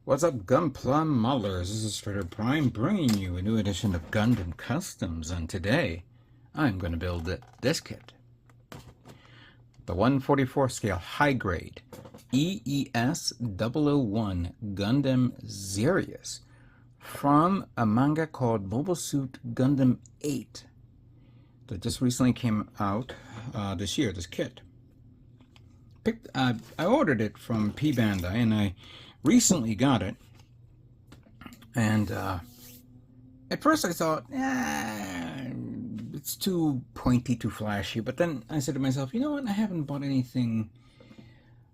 What's up, Gunplum Mullers? This is Trader Prime bringing you a new edition of Gundam Customs, and today I'm going to build this kit. The 144 scale high grade EES 001 Gundam Zirius from a manga called Mobile Suit Gundam 8 that just recently came out this year, this kit. I ordered it from P Bandai, and I recently got it, and at first I thought, it's too pointy, too flashy, but then I said to myself, you know what, I haven't bought anything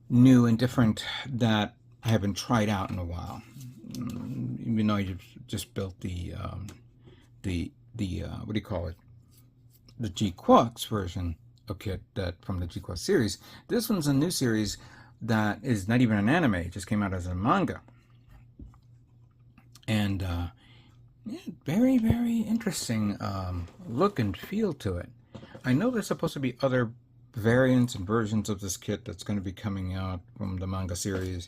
new and different that I haven't tried out in a while. Even though I just built the what do you call it, the G-Quux version of kit that from the G-Quux series. This one's a new series that is not even an anime. It just came out as a manga, and yeah, very, very interesting look and feel to it. I know there's supposed to be other variants and versions of this kit that's going to be coming out from the manga series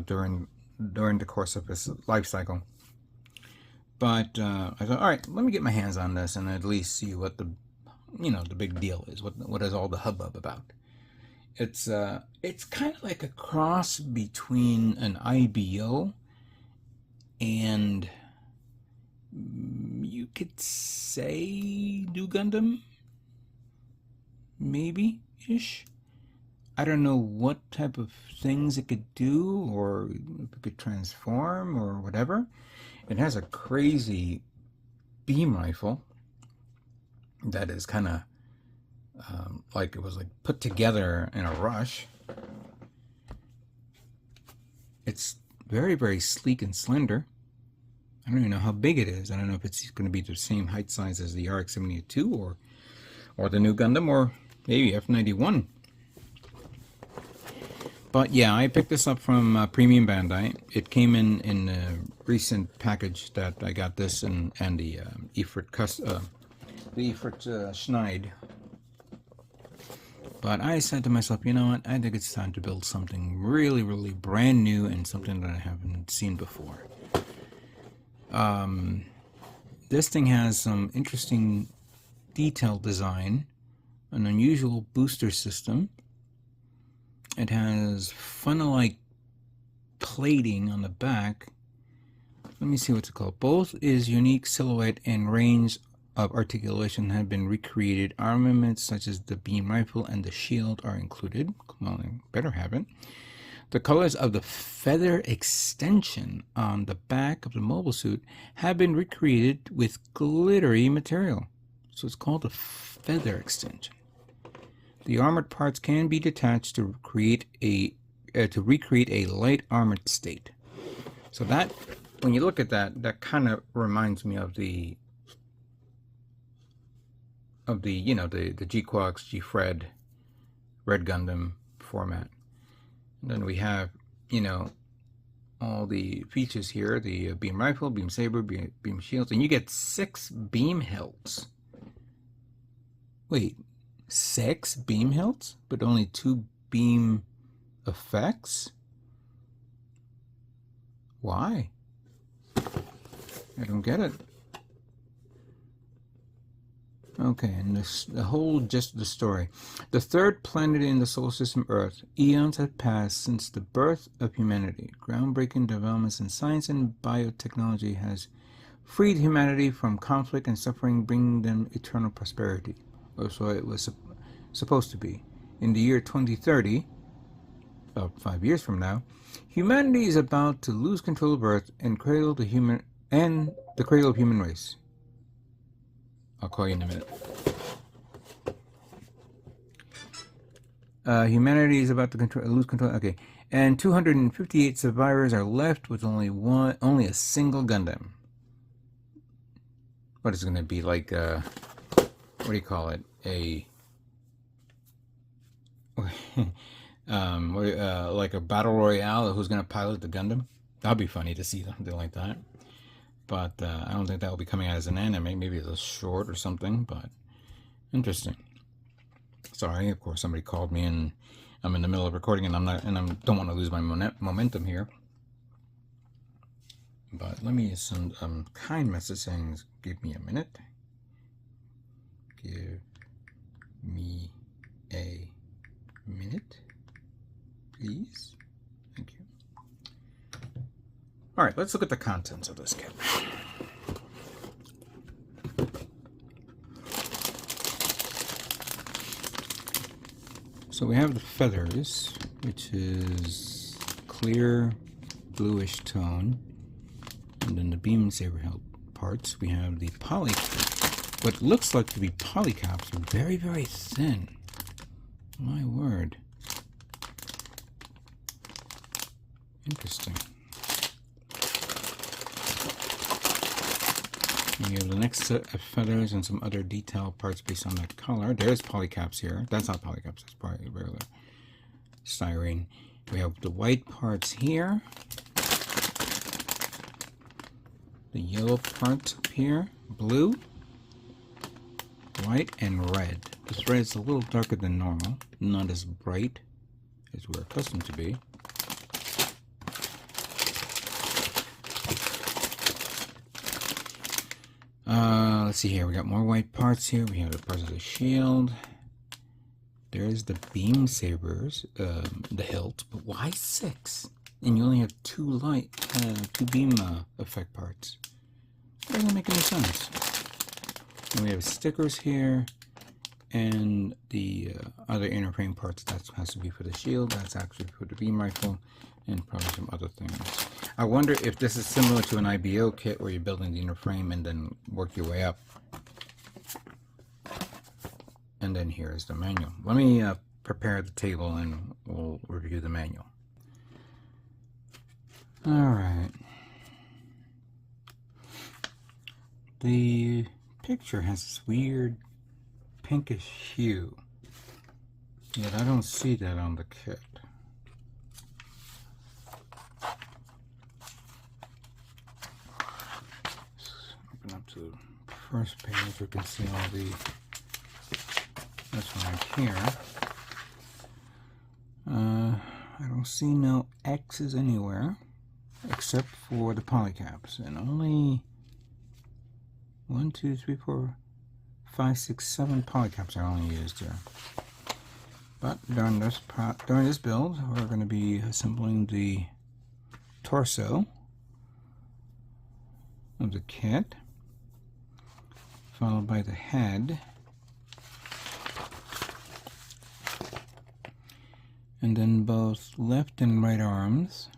during the course of its life cycle. But I thought, all right, let me get my hands on this and at least see what the big deal is. What is all the hubbub about? It's kind of like a cross between an IBO and you could say New Gundam, maybe ish. I don't know what type of things it could do, or if it could transform or whatever. It has a crazy beam rifle that is kind of like it was like put together in a rush. It's very, very sleek and slender. I don't even know how big it is. I don't know if it's going to be the same height size as the RX-72 or the new Gundam, or maybe F91. But yeah, I picked this up from Premium Bandai. It came in a recent package that I got this and the Ifrit Schneid. But I said to myself, you know what, I think it's time to build something really, really brand new and something that I haven't seen before. This thing has some interesting detailed design, an unusual booster system. It has funnel-like plating on the back. Let me see what's it called. Both is unique silhouette and range of articulation have been recreated. Armaments such as the beam rifle and the shield are included. Well, I better have it. The colors of the feather extension on the back of the mobile suit have been recreated with glittery material. So it's called a feather extension. The armored parts can be detached to recreate a light armored state. So that, when you look at that, that kind of reminds me of the G-Quux, G-Fred, Red Gundam format. And then we have, all the features here, the beam rifle, beam saber, beam shields, and you get 6 beam hilts. Wait, 6 beam hilts, but only 2 beam effects? Why? I don't get it. Okay, and the whole gist of the story. The third planet in the solar system, Earth. Eons have passed since the birth of humanity. Groundbreaking developments in science and biotechnology has freed humanity from conflict and suffering, bringing them eternal prosperity. Or so it was supposed to be. In the year 2030, about 5 years from now, humanity is about to lose control of Earth and cradle the cradle of human race. I'll call you in a minute. Humanity is about to lose control. Okay, and 258 survivors are left with only a single Gundam. What is it going to be like? What do you call it? Like a battle royale? Who's going to pilot the Gundam? That'd be funny to see something like that. But I don't think that will be coming out as an anime. Maybe it's a short or something, but interesting. Sorry, of course, somebody called me and I'm in the middle of recording and I don't want to lose my momentum here. but let me send kind message saying, give me a minute. Give me a minute, please. Thank you. All right, let's look at the contents of this kit. So we have the feathers, which is clear bluish tone, and then the beam saber hilt parts. We have the what looks like to be polycaps, are very, very thin. My word. Interesting. We have the next set of feathers and some other detail parts based on that color. There's polycaps here. That's not polycaps, that's probably regular styrene. We have the white parts here. The yellow parts up here. Blue, white, and red. This red is a little darker than normal. Not as bright as we're accustomed to be. Let's see here. We got more white parts here. We have the parts of the shield. There's the beam sabers, the hilt. But why 6? And you only have 2 beam effect parts. That doesn't make any sense. And we have stickers here, and the other inner frame parts. That has to be for the shield. That's actually for the beam rifle, and probably some other things. I wonder if this is similar to an IBO kit where you're building the inner frame and then work your way up. And then here is the manual. Let me prepare the table and we'll review the manual. Alright. The picture has this weird pinkish hue, yet I don't see that on the kit. Open up to the first page, you can see all the, this one right here. I don't see no X's anywhere except for the polycaps, and only 1, 2, 3, 4, 5, 6, 7 polycaps are only used here. But during this build, we're going to be assembling the torso of the kit, followed by the head, and then both left and right arms.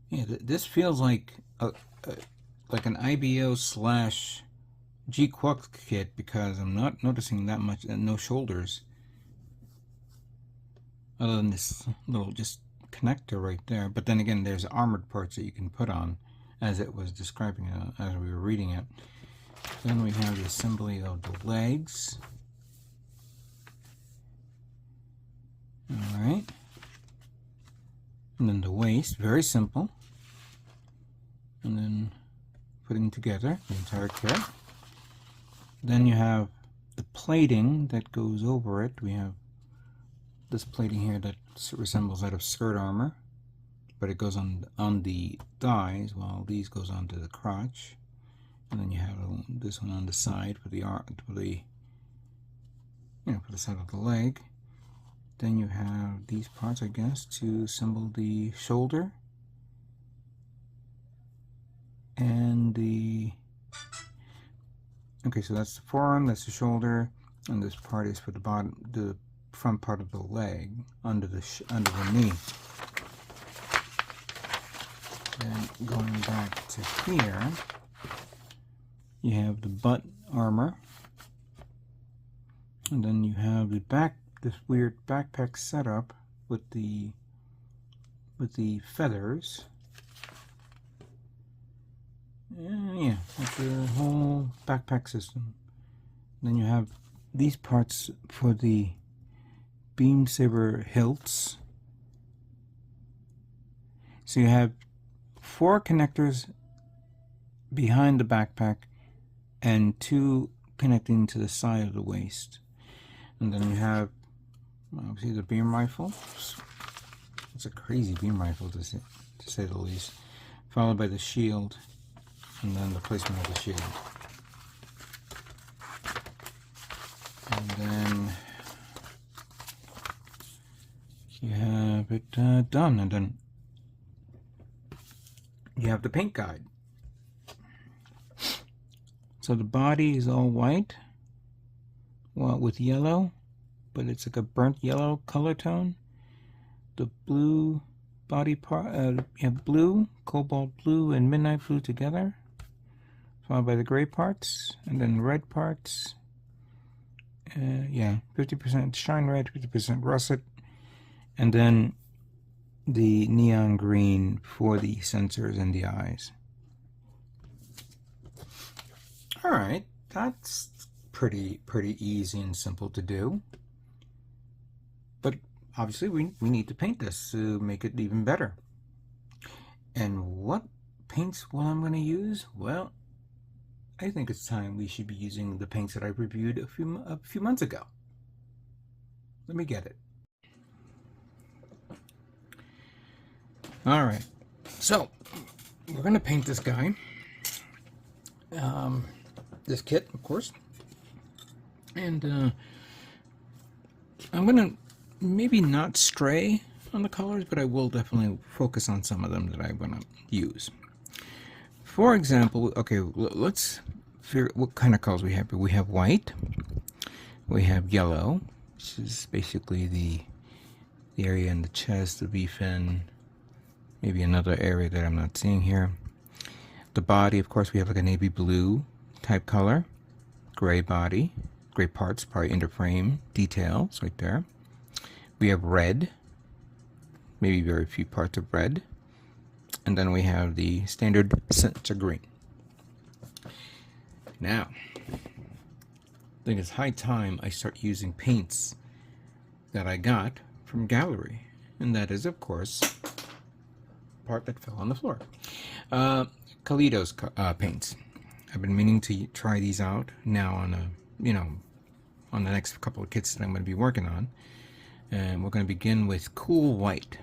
Yeah, this feels like an IBO / G-Quux kit, because I'm not noticing that much, no shoulders, other than this little just connector right there. But then again, there's armored parts that you can put on, as it was describing it, as we were reading it. Then we have the assembly of the legs. Alright. And then the waist, very simple. And then putting together the entire kit. Then you have the plating that goes over it. We have this plating here that resembles that of skirt armor, but it goes on the thighs, while these goes onto the crotch. And then you have this one on the side for the for the side of the leg. Then you have these parts, I guess, to assemble the shoulder and the. Okay, so that's the forearm, that's the shoulder, and this part is for the bottom, the front part of the leg, under the knee. Then going back to here, you have the butt armor, and then you have the back, this weird backpack setup with the feathers. Yeah, like the whole backpack system. Then you have these parts for the beam saber hilts. So you have 4 connectors behind the backpack and 2 connecting to the side of the waist. And then you have obviously the beam rifle. It's a crazy beam rifle to say the least. Followed by the shield, and then the placement of the shield. And then you have it done, and then you have the paint guide. So the body is all white, well, with yellow, but it's like a burnt yellow color tone. The blue body part, you have blue, cobalt blue, and midnight blue together, followed by the gray parts, and then red parts. Yeah, 50% shine red, 50% russet, and then the neon green for the sensors and the eyes. Alright, that's pretty easy and simple to do. But obviously we need to paint this to make it even better. And what paints will I'm going to use? Well, I think it's time we should be using the paints that I reviewed a few months ago. Let me get it. Alright, so we're going to paint this guy. This kit, of course. And I'm going to maybe not stray on the colors, but I will definitely focus on some of them that I want to use. For example, okay, let's figure what kind of colors we have. We have white, we have yellow, which is basically the area in the chest, the V-fin, maybe another area that I'm not seeing here. The body, of course, we have like a navy blue type color, gray body, gray parts, probably interframe details right there. We have red, maybe very few parts of red, and then we have the standard center green. Now, I think it's high time I start using paints that I got from Gallery, and that is, of course, part that fell on the floor. Kaleido's paints. I've been meaning to try these out now on on the next couple of kits that I'm going to be working on. And we're going to begin with Cool White.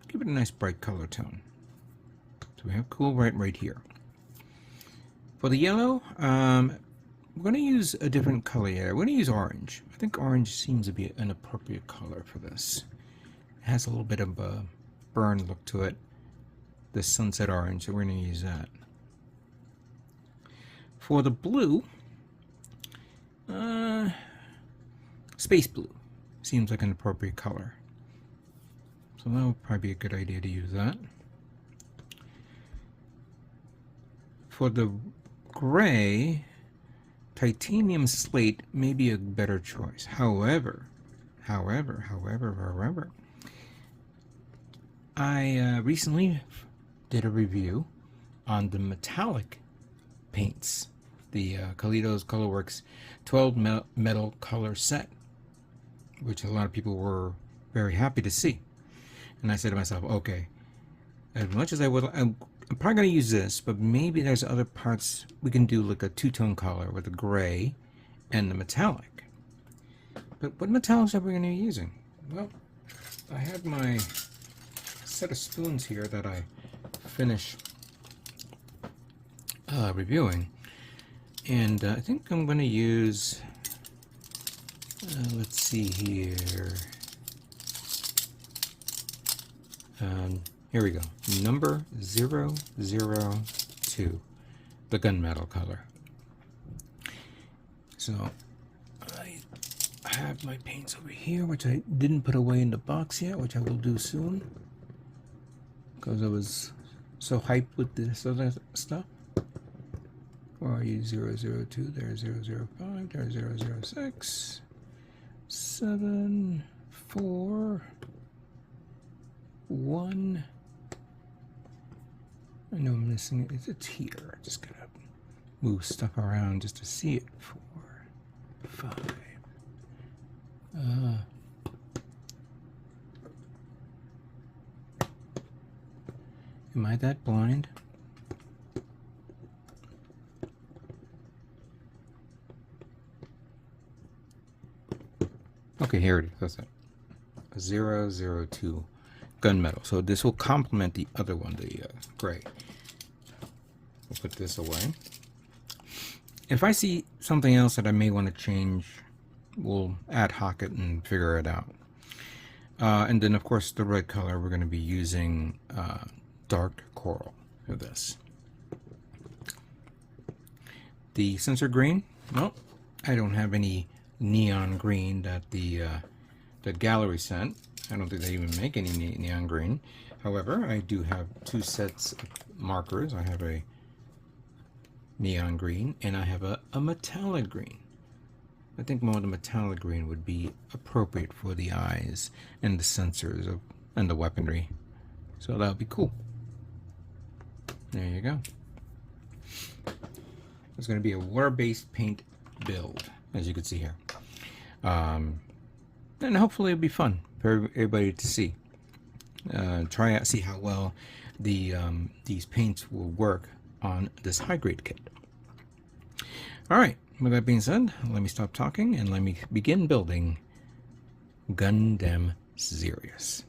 Give it a nice bright color tone. So we have Cool White right here. For the yellow, we're going to use a different color here. We're going to use orange. I think orange seems to be an appropriate color for this. It has a little bit of a burn look to it. The sunset orange, so we're going to use that. For the blue, space blue seems like an appropriate color. So that would probably be a good idea to use that. For the gray, titanium slate may be a better choice. However, I recently did a review on the metallic paints, the Kaleido's Colorworks 12 metal color set, which a lot of people were very happy to see. And I said to myself, okay, as much as I would, I'm probably going to use this, but maybe there's other parts we can do, like a two-tone color with the gray and the metallic. But what metallics are we going to be using? Well, I have my set of spoons here that I finished reviewing, and I think I'm going to use, let's see here, here we go, number 002, the gunmetal color. So I have my paints over here, which I didn't put away in the box yet, which I will do soon, because I was so hyped with this other stuff. Where are you? 002, there's 005, there's 006, 7, 4, 1. I know I'm missing it. It's here. I just gotta move stuff around just to see it. 4, 5. Am I that blind? Okay, here it is. That's it. 002. gunmetal. So this will complement the other one, the gray. We'll put this away. If I see something else that I may want to change, we'll ad hoc it and figure it out. And then, of course, the red color, we're going to be using dark coral for this. The sensor green, well, I don't have any neon green that that gallery sent. I don't think they even make any neon green. However, I do have two sets of markers. I have a neon green and I have a metallic green. I think more of the metallic green would be appropriate for the eyes and the sensors and the weaponry. So that would be cool. There you go. It's going to be a water-based paint build, as you can see here. And hopefully it'll be fun for everybody to see. Try out, see how well these paints will work on this high-grade kit. Alright, with that being said, let me stop talking and let me begin building Gundam Zirius.